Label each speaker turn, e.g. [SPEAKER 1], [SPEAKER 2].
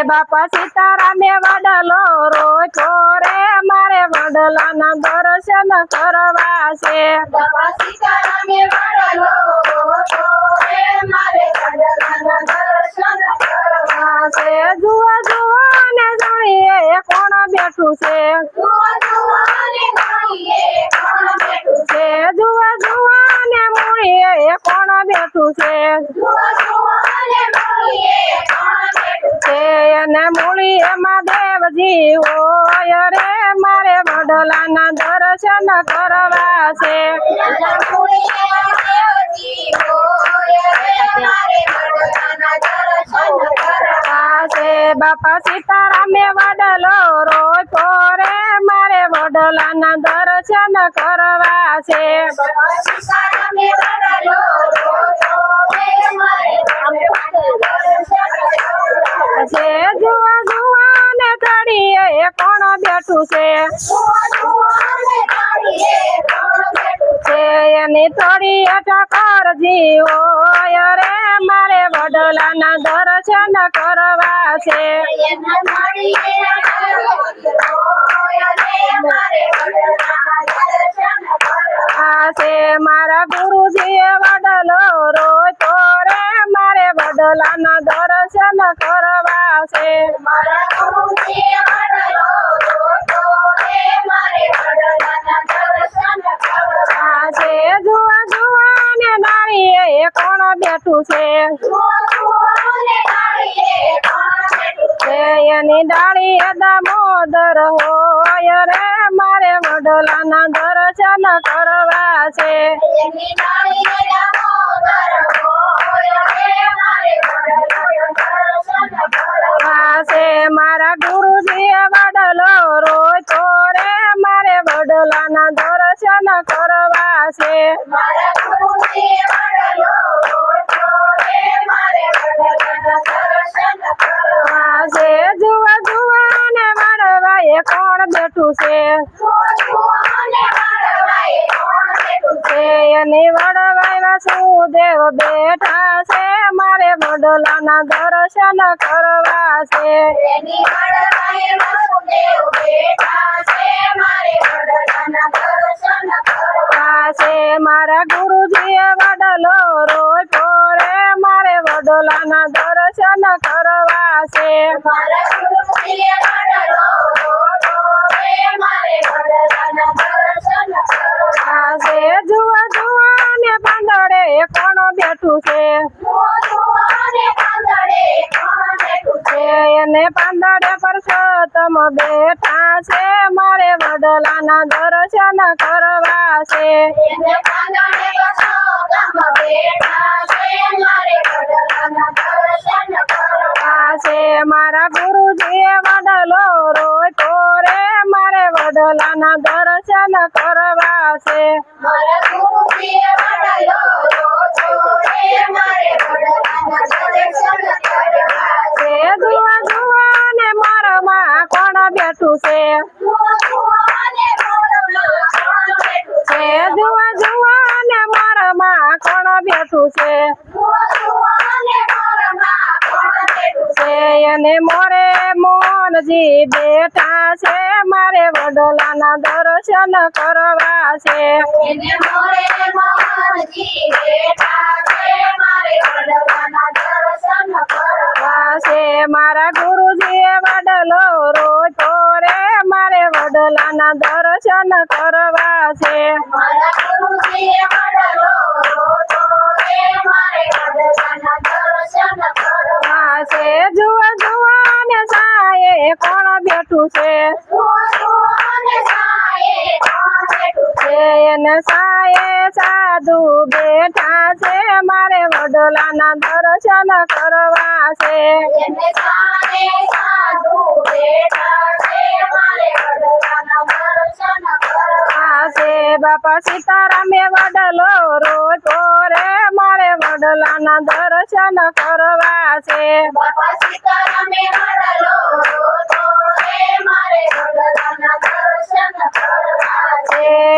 [SPEAKER 1] બાપા સીતારામે વડલો રોચો રે મારે વડલાના દર્શન કરવા છે.
[SPEAKER 2] બાપા સીતારામે વડલો રોચો રે મારે વડલાના દર્શન કરવા
[SPEAKER 1] છે. જુઓ જુઓ ને જાણીએ કોણ બેઠું છે.
[SPEAKER 2] જુઓ જુઓ ને જાણીએ કોણ બેઠું
[SPEAKER 1] છે. જુઓ જુઓ ને મૂળીએ કોણ બેઠું છે.
[SPEAKER 2] જુઓ જુઓ ને જાણીએ કોણ બેઠું
[SPEAKER 1] છે. અને મૂળી એમાં દેવજી હોય રે મારે વડલાના દર્શન કરવા છે. બાપા સીતારામે વડલો રોચો રે મારે વડલાના દર્શન કરવા છે. છે. જુઓ જુઓ ને તળીએ કોણ બેઠું છે. છે. એની તળીએ ઠાકોરજી હોય રે મારે વડલાના દર્શન કરવા છે. છે. મારા ગુરુજીએ વડલો રોચો રે મારે વડલાના દર્શન કરવા છે. છે. જુઓ જુઓ ને નાળીએ કોણ બેઠું છે. છે. એની ડાળીએ દામોદર હોય રે મારે વડલાના દર્શન કરવા છે. છે. મારા ગુરુજીએ વડલો રોચો રે મારે વડલાના દર્શન કરવા છે. છે. જુઓ જુઓ ને વડવાએ કોણ બેઠું છે. છે. એની વડવાઈ વાસુદેવ બેઠા છે મારે વડલાના દર્શન કરવા છે. છે. મારા ગુરુજીએ વડલો રોચો રે મારે વડલાના દર્શન કરવા છે. છે. જુઓ જુઓ ને પાંદડે કોણ બેઠું છે. છે. એને પાંદડે પરસોત્તમ બેઠા છે મારે વડલાના દર્શન કરવા છે. છે. મારા ગુરુજીએ વડલો રોચો રે મારે વડલાના દર્શન કરવા છે. છે. જુઓ જુઓ ને મારામાં કોણ બેઠું છે. છે. જુઓ જુઓ ને મારામાં કોણ બેઠું છે. છે. અને મોરે મોહનજી બેઠા છે મારે વડલાના દર્શન કરવા છે. છે. મારા ગુરુજીએ વડલો રોચો રે મારે વડલાના દર્શન કરવા છે. છે. જુઓ જુઓ ને સાયે કોણ બેઠું છે. છે. એને સાયે સાધુ બેઠા છે મારે વડલાના દર્શન કરવા છે. છે. બાપા સીતારામે વડલો રોચો રે મારે વડલાના દર્શન કરવા છે. છે.